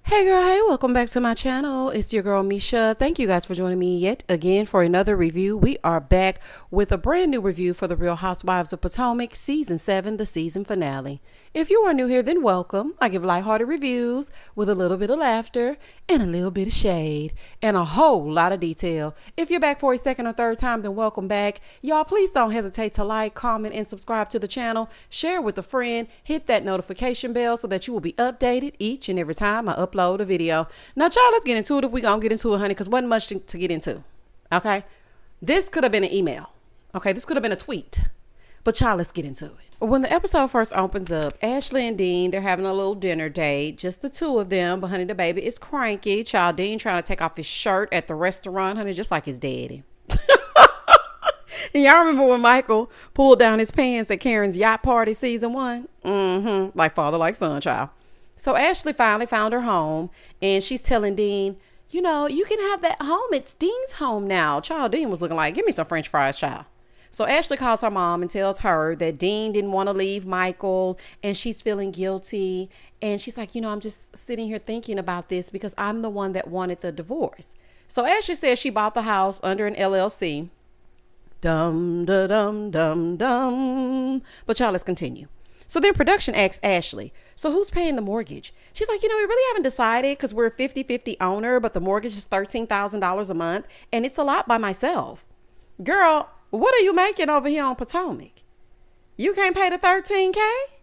Hey girl, hey, welcome back to my channel. It's your girl Misha. Thank you guys for joining me yet again for another review. We are back with a brand new review for the Real Housewives of Potomac Season 7, the season finale. If you are new here, then welcome. I give lighthearted reviews with a little bit of laughter and a little bit of shade and a whole lot of detail. If you're back for a second or third time, then welcome back. Y'all, please don't hesitate to like, comment, and subscribe to the channel. Share with a friend. Hit that notification bell so that you will be updated each and every time I upload a video. Now, y'all, let's get into it if we gonna get into it, honey, because wasn't much to get into. Okay? This could have been an email. Okay? This could have been a tweet. But y'all, let's get into it. When the episode first opens up, Ashley and Dean, they're having a little dinner date. Just the two of them. But honey, the baby is cranky. Child, Dean trying to take off his shirt at the restaurant, honey, just like his daddy. And y'all remember when Michael pulled down his pants at Karen's yacht party season 1? Like father, like son, child. So Ashley finally found her home, and she's telling Dean, you know, you can have that home. It's Dean's home now. Child, Dean was looking like, give me some French fries, child. So Ashley calls her mom and tells her that Dean didn't want to leave Michael and she's feeling guilty. And she's like, you know, I'm just sitting here thinking about this because I'm the one that wanted the divorce. So Ashley says she bought the house under an LLC. Dum, da, dum, dum, dum. But y'all, let's continue. So then production asks Ashley, so who's paying the mortgage? She's like, you know, we really haven't decided because we're a 50-50 owner, but the mortgage is $13,000 a month. And it's a lot by myself. Girl, what are you making over here on Potomac? You can't pay the $13K?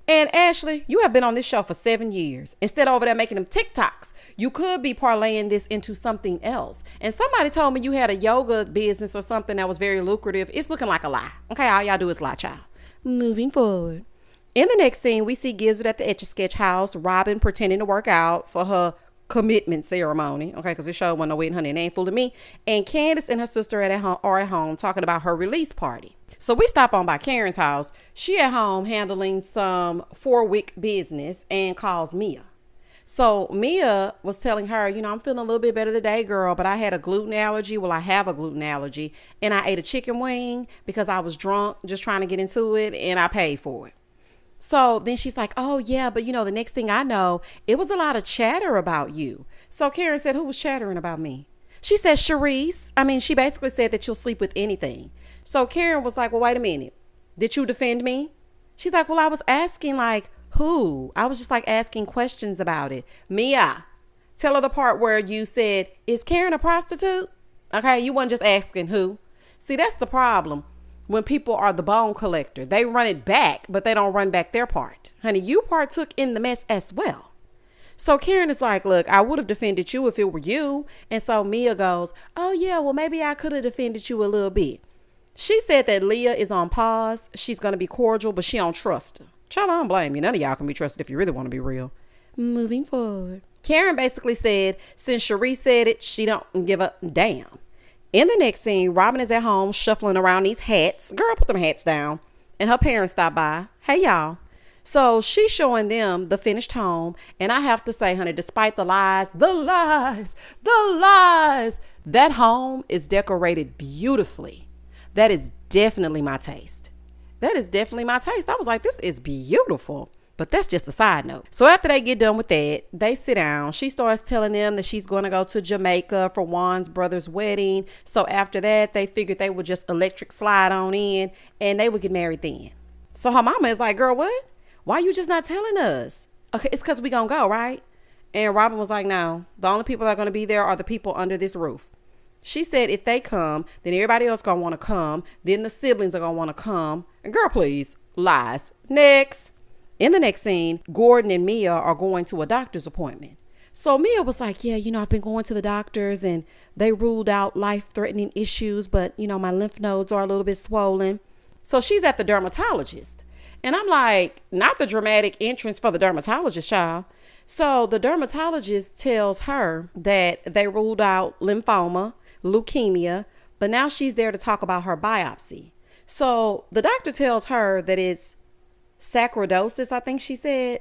And Ashley, you have been on this show for 7 years. Instead of over there making them TikToks, you could be parlaying this into something else. And somebody told me you had a yoga business or something that was very lucrative. It's looking like a lie. Okay, all y'all do is lie, child. Moving forward. In the next scene, we see Gizzard at the Etch-a-Sketch house, Robin pretending to work out for her commitment ceremony. Okay, because this show wasn't no wedding, honey, and they ain't fooling me. And Candiace and her sister are at home talking about her release party. So we stop on by Karen's house. She at home handling some 4-week business and calls Mia. So Mia was telling her, you know, I'm feeling a little bit better today, girl, but I had a gluten allergy. Well, I have a gluten allergy, and I ate a chicken wing because I was drunk just trying to get into it, and I paid for it. So then she's like, oh, yeah, but, you know, the next thing I know, it was a lot of chatter about you. So Karen said, who was chattering about me? She said, Sharice. She basically said that you'll sleep with anything. So Karen was like, well, wait a minute. Did you defend me? She's like, well, I was asking, like, who? I was just like asking questions about it. Mia, tell her the part where you said, is Karen a prostitute? Okay, you weren't just asking who. See, that's the problem. When people are the bone collector, they run it back, but they don't run back their part. Honey, you partook in the mess as well. So Karen is like, look, I would have defended you if it were you. And so Mia goes, oh, yeah, well, maybe I could have defended you a little bit. She said that Leah is on pause. She's going to be cordial, but she don't trust her. Child, I don't blame you. None of y'all can be trusted if you really want to be real. Moving forward. Karen basically said, since Sharice said it, she don't give a damn. In the next scene, Robin is at home shuffling around these hats. Girl, put them hats down. And her parents stop by. Hey, y'all. So she's showing them the finished home. And I have to say, honey, despite the lies, that home is decorated beautifully. That is definitely my taste. I was like, this is beautiful. But that's just a side note. So after they get done with that, they sit down. She starts telling them that she's going to go to Jamaica for Juan's brother's wedding. So after that, they figured they would just electric slide on in and they would get married then. So her mama is like, girl, what? Why you just not telling us? Okay, it's because we going to go, right? And Robin was like, no, the only people that are going to be there are the people under this roof. She said if they come, then everybody else going to want to come. Then the siblings are going to want to come. And girl, please, lies. Next. In the next scene, Gordon and Mia are going to a doctor's appointment. So Mia was like, yeah, you know, I've been going to the doctors and they ruled out life-threatening issues, but, you know, my lymph nodes are a little bit swollen. So she's at the dermatologist. And I'm like, not the dramatic entrance for the dermatologist, child. So the dermatologist tells her that they ruled out lymphoma, leukemia, but now she's there to talk about her biopsy. So the doctor tells her that it's sarcoidosis, I think she said.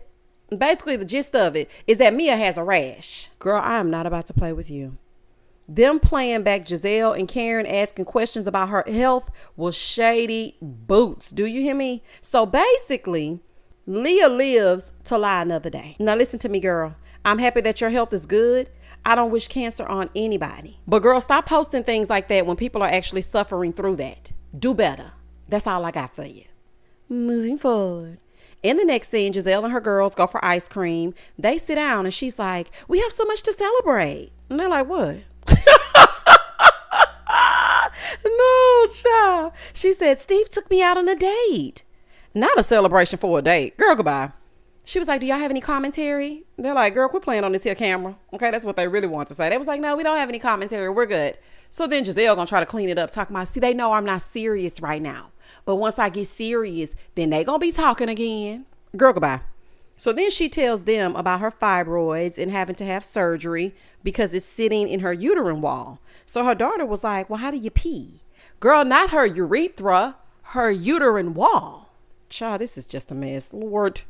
Basically, the gist of it is that Mia has a rash. Girl, I am not about to play with you. Them playing back Giselle and Karen asking questions about her health was shady boots. Do you hear me? So basically, Leah lives to lie another day. Now listen to me, girl. I'm happy that your health is good. I don't wish cancer on anybody. But girl, stop posting things like that when people are actually suffering through that. Do better. That's all I got for you. Moving forward. In the next scene, Giselle and her girls go for ice cream. They sit down and she's like, we have so much to celebrate. And they're like, what? No, child. She said, Steve took me out on a date. Not a celebration for a date. Girl, goodbye. She was like, do y'all have any commentary? They're like, girl, quit playing on this here camera. Okay, that's what they really want to say. They was like, no, we don't have any commentary. We're good. So then Giselle gonna try to clean it up, talking about, see, they know I'm not serious right now. But once I get serious, then they gonna be talking again. Girl, goodbye. So then she tells them about her fibroids and having to have surgery because it's sitting in her uterine wall. So her daughter was like, well, how do you pee? Girl, not her urethra, her uterine wall. Child, this is just a mess, Lord.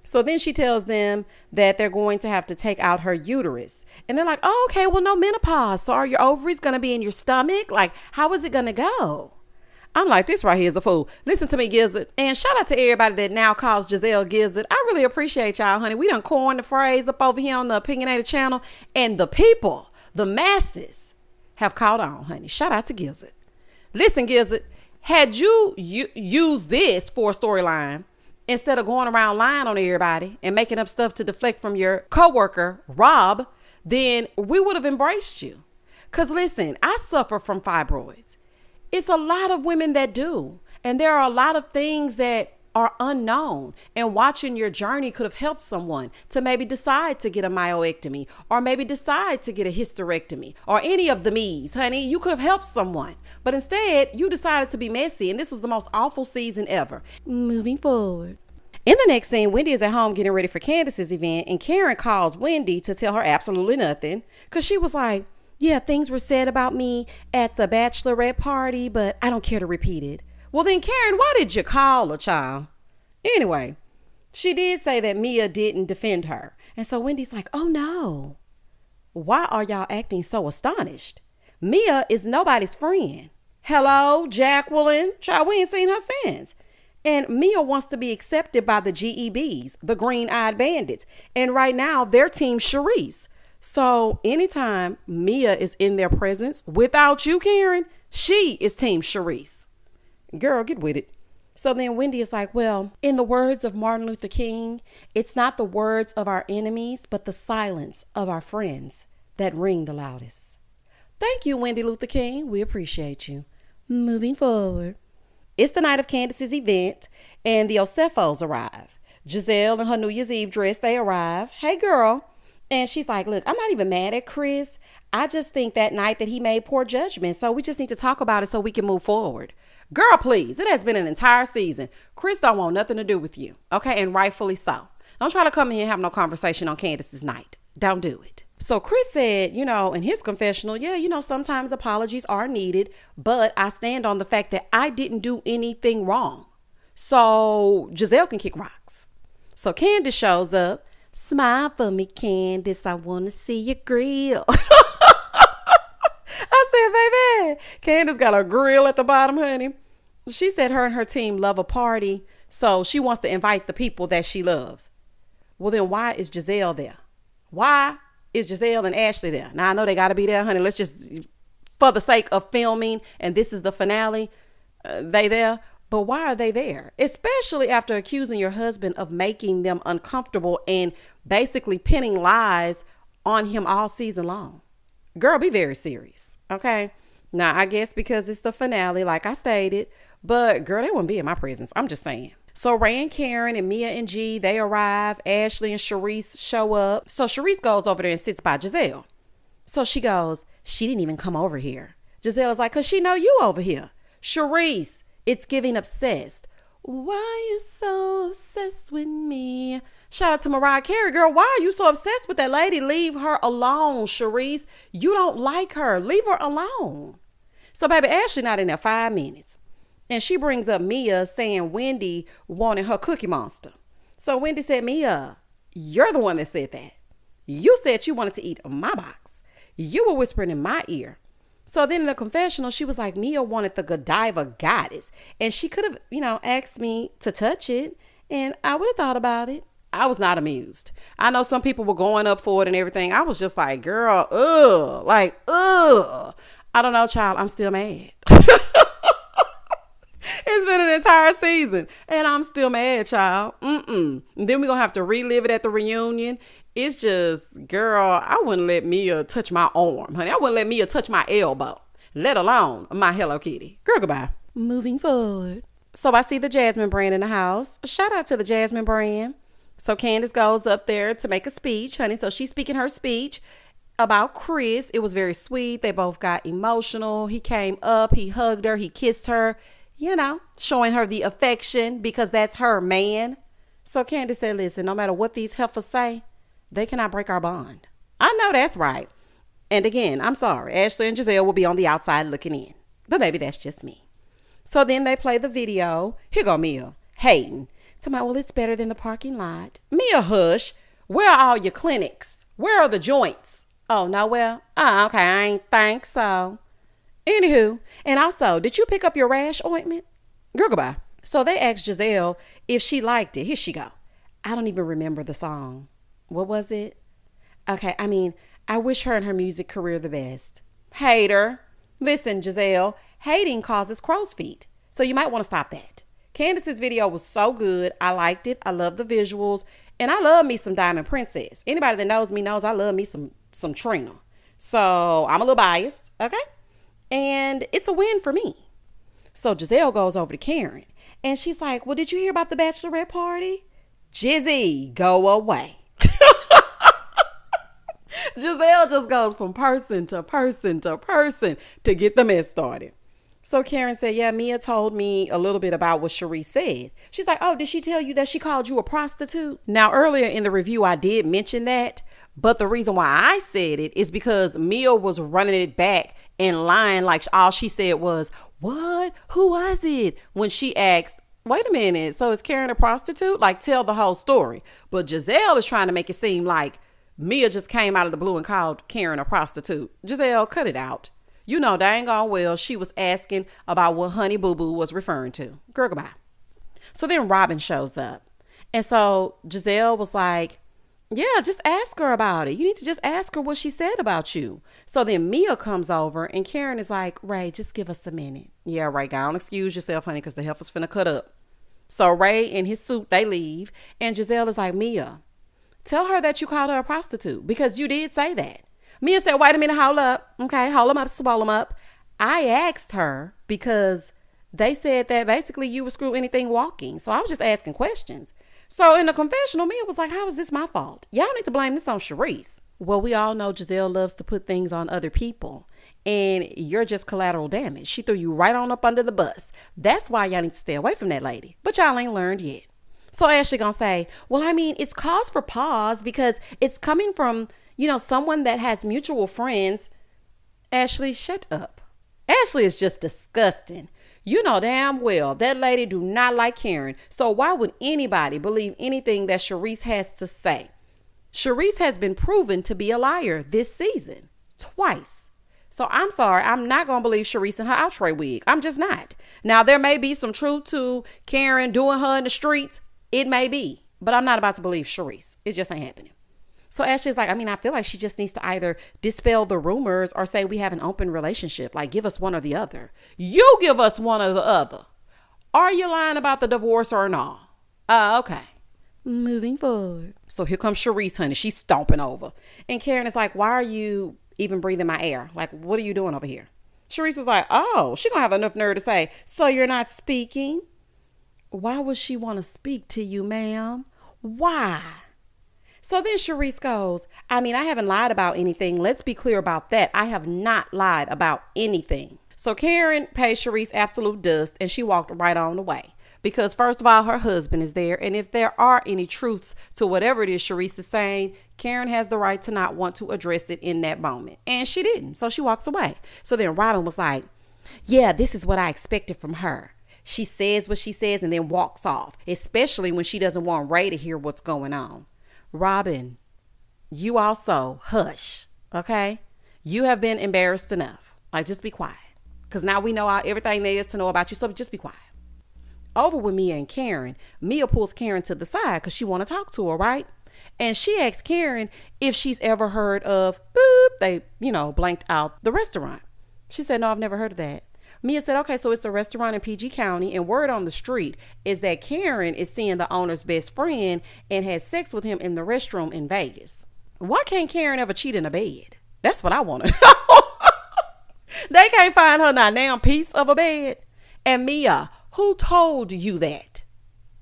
So then she tells them that they're going to have to take out her uterus. And they're like, oh, okay, well, no menopause. So are your ovaries going to be in your stomach? Like, how is it going to go? I'm like, this right here is a fool. Listen to me, Gizzard. And shout out to everybody that now calls Giselle Gizzard. I really appreciate y'all, honey. We done coined the phrase up over here on the Opinionated channel. And the people, the masses, have caught on, honey. Shout out to Gizzard. Listen, Gizzard, had you used this for a storyline, instead of going around lying on everybody and making up stuff to deflect from your coworker, Rob, then we would have embraced you. Because listen, I suffer from fibroids. It's a lot of women that do. And there are a lot of things that are unknown. And watching your journey could have helped someone to maybe decide to get a myectomy or maybe decide to get a hysterectomy or any of the me's, honey. You could have helped someone. But instead, you decided to be messy. And this was the most awful season ever. Moving forward. In the next scene, Wendy is at home getting ready for Candiace's event. And Karen calls Wendy to tell her absolutely nothing. Because she was like, yeah, things were said about me at the bachelorette party, but I don't care to repeat it. Well, then, Karen, why did you call her, child? Anyway, she did say that Mia didn't defend her. And so Wendy's like, oh, no. Why are y'all acting so astonished? Mia is nobody's friend. Hello, Jacqueline. Child, we ain't seen her since. And Mia wants to be accepted by the GEBs, the Green-Eyed Bandits. And right now, they're Team Sharice. So anytime Mia is in their presence without you, Karen, she is Team Sharice. Girl, get with it. So then Wendy is like, well, in the words of Martin Luther King, it's not the words of our enemies, but the silence of our friends that ring the loudest. Thank you, Wendy Luther King. We appreciate you. Moving forward. It's the night of Candiace's event and the Osefos arrive. Giselle in her New Year's Eve dress, they arrive. Hey, girl. And she's like, look, I'm not even mad at Chris. I just think that night that he made poor judgment. So we just need to talk about it so we can move forward. Girl, please. It has been an entire season. Chris don't want nothing to do with you. Okay. And rightfully so. Don't try to come in here and have no conversation on Candiace's night. Don't do it. So Chris said, in his confessional, yeah, sometimes apologies are needed, but I stand on the fact that I didn't do anything wrong. So Giselle can kick rocks. So Candiace shows up. Smile for me, Candiace. I want to see your grill. I said, baby, Candiace got a grill at the bottom, honey. She said her and her team love a party, so she wants to invite the people that she loves. Well, then why is Giselle there? Why is Giselle and Ashley there? Now, I know they got to be there, honey. Let's just, for the sake of filming, and this is the finale, they there. But why are they there? Especially after accusing your husband of making them uncomfortable and basically pinning lies on him all season long. Girl, be very serious. Okay. Now, I guess because it's the finale, like I stated, but girl, they wouldn't be in my presence. I'm just saying. So Ray and Karen and Mia and G, they arrive. Ashley and Sharice show up. So Sharice goes over there and sits by Giselle. So she goes, she didn't even come over here. Giselle's like, cause she know you over here. Sharice. It's giving obsessed. Why you so obsessed with me? Shout out to Mariah Carey. Girl, why are you so obsessed with that lady? Leave her alone, Sharice. You don't like her. Leave her alone. So, baby, Ashley not in there 5 minutes. And she brings up Mia saying Wendy wanted her Cookie Monster. So Wendy said, Mia, you're the one that said that. You said you wanted to eat my box. You were whispering in my ear. So then in the confessional, she was like, Mia wanted the Godiva goddess. And she could have, asked me to touch it. And I would have thought about it. I was not amused. I know some people were going up for it and everything. I was just like, girl, ugh. Like, ugh. I don't know, child. I'm still mad. It's been an entire season and I'm still mad, child. And then we're going to have to relive it at the reunion. It's just, girl, I wouldn't let Mia touch my arm, honey. I wouldn't let Mia touch my elbow, let alone my Hello Kitty. Girl, goodbye. Moving forward. So I see the Jasmine brand in the house. Shout out to the Jasmine brand. So Candiace goes up there to make a speech, honey. So she's speaking her speech about Chris. It was very sweet. They both got emotional. He came up, he hugged her, he kissed her, you know, showing her the affection because that's her man. So Candiace said, listen, no matter what these heifers say, they cannot break our bond. I know that's right. And again, I'm sorry. Ashley and Giselle will be on the outside looking in. But maybe that's just me. So then they play the video. Here go Mia, hating. Talking about, well, it's better than the parking lot. Mia, hush. Where are all your clinics? Where are the joints? Oh, no, well, okay, I ain't think so. Anywho, and also, did you pick up your rash ointment? Girl, goodbye. So they asked Giselle if she liked it. Here she go. I don't even remember the song. What was it? Okay, I wish her and her music career the best. Hater. Listen, Giselle, hating causes crow's feet. So you might want to stop that. Candiace's video was so good. I liked it. I love the visuals. And I love me some Diamond Princess. Anybody that knows me knows I love me some Trina. So I'm a little biased, okay? And it's a win for me. So Giselle goes over to Karen. And she's like, well, did you hear about the bachelorette party? Jizzy, go away. Giselle just goes from person to person to person to get the mess started. So Karen said, yeah, Mia told me a little bit about what Sharice said. She's like, oh, did she tell you that she called you a prostitute? Now, earlier in the review, I did mention that. But the reason why I said it is because Mia was running it back and lying like all she said was, what? Who was it? When she asked, wait a minute, so is Karen a prostitute? Like, tell the whole story. But Giselle is trying to make it seem like Mia just came out of the blue and called Karen a prostitute. Giselle, cut it out. You know dang on well she was asking about what Honey Boo Boo was referring to. Girl, goodbye. So then Robin shows up. And so Giselle was like, yeah, just ask her about it. You need to just ask her what she said about you. So then Mia comes over and Karen is like, Ray, just give us a minute. Yeah, Ray, go on, excuse yourself, honey, because the heifer's finna cut up. So Ray in his suit, they leave. And Giselle is like, Mia, tell her that you called her a prostitute because you did say that. Mia said, wait a minute, hold up. Okay, hold them up, swallow them up. I asked her because they said that basically you would screw anything walking. So I was just asking questions. So in the confessional, Mia was like, how is this my fault? Y'all need to blame this on Sharice. Well, we all know Giselle loves to put things on other people. And you're just collateral damage. She threw you right on up under the bus. That's why y'all need to stay away from that lady. But y'all ain't learned yet. So Ashley gonna say, well, it's cause for pause because it's coming from, someone that has mutual friends. Ashley, shut up. Ashley is just disgusting. You know damn well that lady do not like Karen. So why would anybody believe anything that Sharice has to say? Sharice has been proven to be a liar this season. Twice. So I'm sorry. I'm not going to believe Sharice in her outre wig. I'm just not. Now, there may be some truth to Karen doing her in the streets. It may be. But I'm not about to believe Sharice. It just ain't happening. So Ashley's like, I feel like she just needs to either dispel the rumors or say we have an open relationship. Like, give us one or the other. You give us one or the other. Are you lying about the divorce or not? Okay. Moving forward. So here comes Sharice, honey. She's stomping over. And Karen is like, why are you even breathing my air? Like, what are you doing over here? Sharice was like, oh, she gonna have enough nerve to say, so you're not speaking? Why would she want to speak to you, ma'am? Why? So then Sharice goes, I haven't lied about anything. Let's be clear about that. I have not lied about anything. So Karen paid Sharice absolute dust and she walked right on away. Because first of all, her husband is there. And if there are any truths to whatever it is Sharice is saying, Karen has the right to not want to address it in that moment. And she didn't. So she walks away. So then Robin was like, yeah, this is what I expected from her. She says what she says and then walks off, especially when she doesn't want Ray to hear what's going on. Robin, you also hush, okay? You have been embarrassed enough. Like, just be quiet. Because now we know everything there is to know about you, so just be quiet. over with Mia and Karen. Mia pulls Karen to the side because she want to talk to her, right? And she asks Karen if she's ever heard of, boop, they, blanked out the restaurant. She said, no, I've never heard of that. Mia said, okay, so it's a restaurant in PG County, and word on the street is that Karen is seeing the owner's best friend and has sex with him in the restroom in Vegas. Why can't Karen ever cheat in a bed? That's what I want to know. They can't find her not damn piece of a bed. And Mia, who told you that?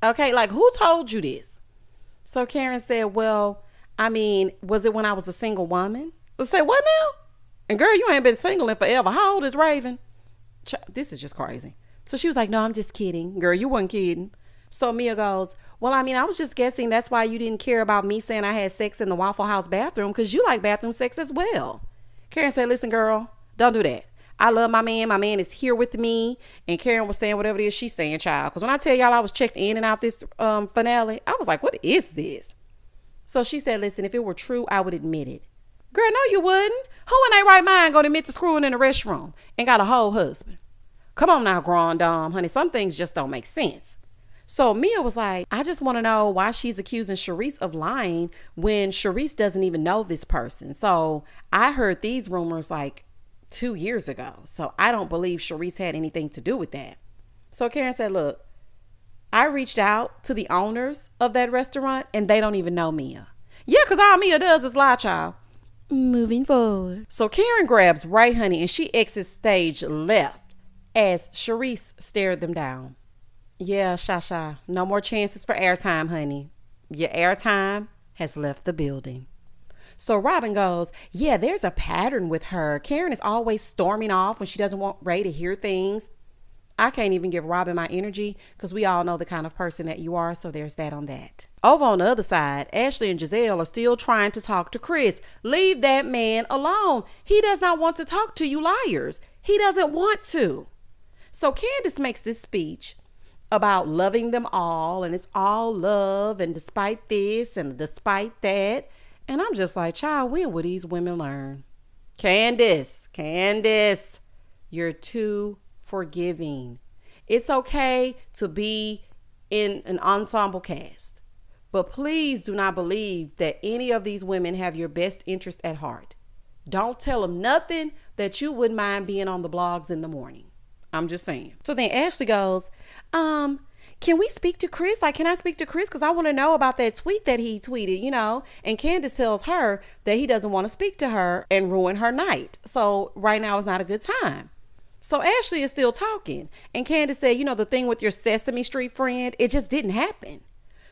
Okay, like who told you this? So Karen said, well, I mean, was it when I was a single woman? I said, what now? And girl, you ain't been single in forever. How old is Raven? This is just crazy. So she was like, no, I'm just kidding. Girl, you weren't kidding. So Mia goes, well, I mean, I was just guessing that's why you didn't care about me saying I had sex in the Waffle House bathroom, because you like bathroom sex as well. Karen said, listen, girl, don't do that. I love my man. My man is here with me. And Karen was saying whatever it is she's saying, child. Because when I tell y'all I was checked in and out this finale, I was like, what is this? So she said, listen, if it were true, I would admit it. Girl, no, you wouldn't. Who in their right mind going to admit to screwing in the restroom and got a whole husband? Come on now, Grand Dame, honey. Some things just don't make sense. So Mia was like, I just want to know why she's accusing Charisse of lying when Charisse doesn't even know this person. So I heard these rumors like 2 years ago. So I don't believe Charisse had anything to do with that. So Karen said, look, I reached out to the owners of that restaurant and they don't even know Mia. Yeah, because all Mia does is lie, child. Moving forward. So Karen grabs right, honey, and she exits stage left as Charisse stared them down. Yeah, Shasha, no more chances for airtime, honey. Your airtime has left the building. So Robin goes, yeah, there's a pattern with her. Karen is always storming off when she doesn't want Ray to hear things. I can't even give Robin my energy because we all know the kind of person that you are. So there's that on that. Over on the other side, Ashley and Giselle are still trying to talk to Chris. Leave that man alone. He does not want to talk to you liars. He doesn't want to. So Candiace makes this speech about loving them all and it's all love and despite this and despite that. And I'm just like, child, when will these women learn? Candiace, you're too forgiving. It's okay to be in an ensemble cast, but please do not believe that any of these women have your best interest at heart. Don't tell them nothing that you wouldn't mind being on the blogs in the morning. I'm just saying. So then Ashley goes, can we speak to Chris? Like, can I speak to Chris? Because I want to know about that tweet that he tweeted, And Candiace tells her that he doesn't want to speak to her and ruin her night. So right now is not a good time. So Ashley is still talking. And Candiace said, the thing with your Sesame Street friend, it just didn't happen.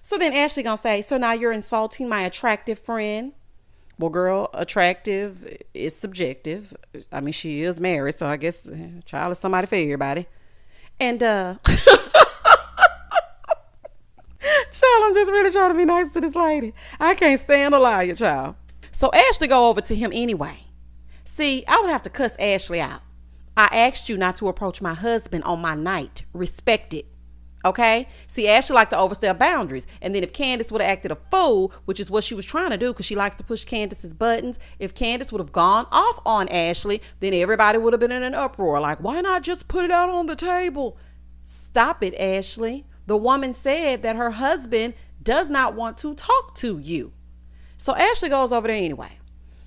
So then Ashley gonna say, so now you're insulting my attractive friend? Well, girl, attractive is subjective. I mean, she is married, so I guess child is somebody for everybody. And child, I'm just really trying to be nice to this lady. I can't stand a liar, child. So Ashley go over to him anyway. See, I would have to cuss Ashley out. I asked you not to approach my husband on my night. Respect it. Okay? See, Ashley liked to overstep boundaries. And then if Candiace would have acted a fool, which is what she was trying to do because she likes to push Candiace's buttons, if Candiace would have gone off on Ashley, then everybody would have been in an uproar. Like, why not just put it out on the table? Stop it, Ashley. The woman said that her husband does not want to talk to you. So Ashley goes over there anyway.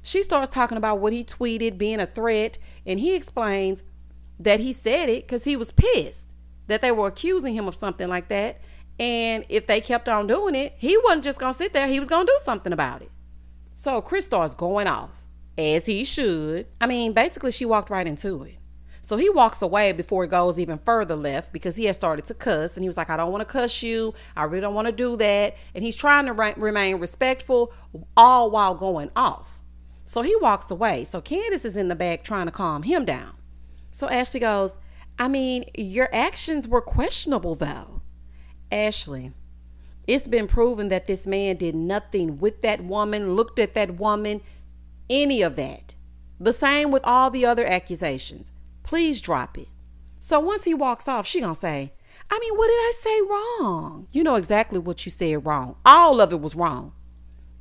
She starts talking about what he tweeted being a threat, and he explains that he said it because he was pissed that they were accusing him of something like that. And if they kept on doing it, he wasn't just going to sit there. He was going to do something about it. So Chris starts going off, as he should. I mean, basically, she walked right into it. So he walks away before it goes even further left because he had started to cuss. And he was like, I don't want to cuss you. I really don't want to do that. And he's trying to remain respectful, all while going off. So he walks away. So Candiace is in the back trying to calm him down. So Ashley goes, I mean, your actions were questionable though. Ashley, it's been proven that this man did nothing with that woman, looked at that woman, any of that. The same with all the other accusations. Please drop it. So once he walks off, she gonna say, I mean, what did I say wrong? You know exactly what you said wrong. All of it was wrong.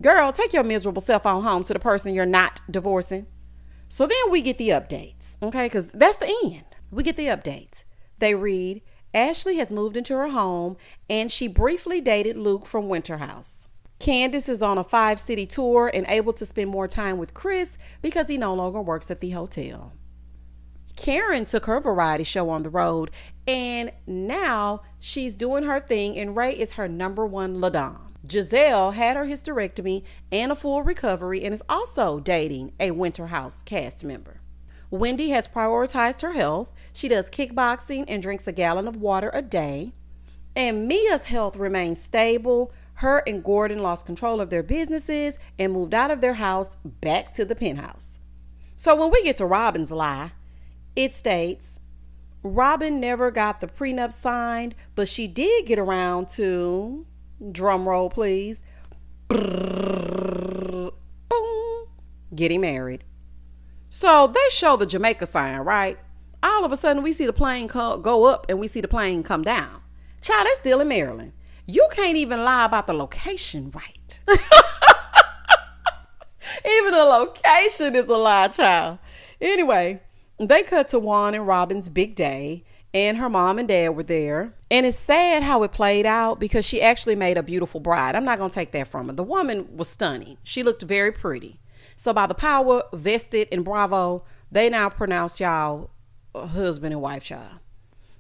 Girl, take your miserable self on home to the person you're not divorcing. So then we get the updates, okay? Because that's the end. We get the updates. They read, Ashley has moved into her home, and she briefly dated Luke from Winter House. Candiace is on a 5-city tour and able to spend more time with Chris because he no longer works at the hotel. Karen took her variety show on the road, and now she's doing her thing, and Ray is her #1 ladam. Giselle had her hysterectomy and a full recovery and is also dating a Winter House cast member. Wendy has prioritized her health. She does kickboxing and drinks a gallon of water a day. And Mia's health remains stable. Her and Gordon lost control of their businesses and moved out of their house back to the penthouse. So when we get to Robin's lie, it states, Robin never got the prenup signed, but she did get around to, drum roll please, boom, getting married. So they show the Jamaica sign, right? All of a sudden we see the plane go up and we see the plane come down. Child, that's still in Maryland. You can't even lie about the location, right? Even the location is a lie, child. Anyway, they cut to Juan and Robin's big day, and her mom and dad were there. And it's sad how it played out because she actually made a beautiful bride. I'm not going to take that from her. The woman was stunning. She looked very pretty. So by the power vested in Bravo, they now pronounce y'all husband and wife, child.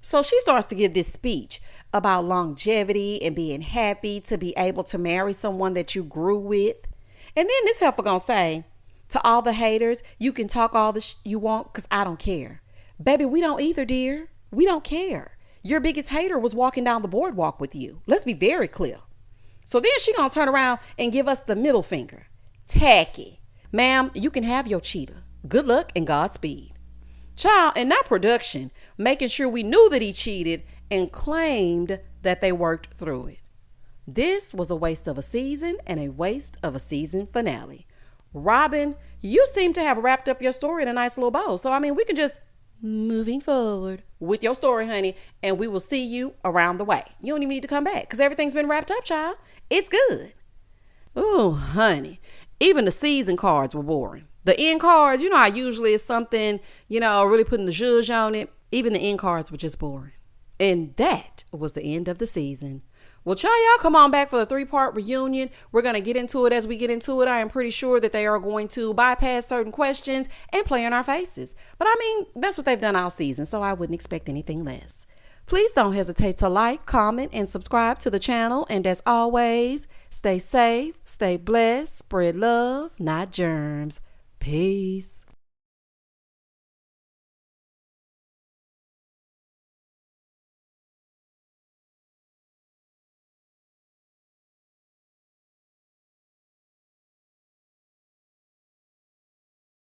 So she starts to give this speech about longevity and being happy to be able to marry someone that you grew with. And then this heifer gonna say, to all the haters, you can talk all the you want because I don't care. Baby, we don't either, dear. We don't care. Your biggest hater was walking down the boardwalk with you. Let's be very clear. So then she gonna turn around and give us the middle finger. Tacky. Ma'am, you can have your cheetah. Good luck and Godspeed. Child, and not production, making sure we knew that he cheated and claimed that they worked through it. This was a waste of a season and a waste of a season finale. Robin, you seem to have wrapped up your story in a nice little bow. So, we can just moving forward with your story, honey, and we will see you around the way. You don't even need to come back because everything's been wrapped up, child. It's good. Ooh, honey. Even the season cards were boring. The end cards, how usually it's something, really putting the zhuzh on it. Even the end cards were just boring. And that was the end of the season. Well, y'all come on back for the 3-part reunion. We're going to get into it as we get into it. I am pretty sure that they are going to bypass certain questions and play in our faces. But that's what they've done all season, so I wouldn't expect anything less. Please don't hesitate to like, comment, and subscribe to the channel. And as always, stay safe, stay blessed, spread love, not germs. Peace.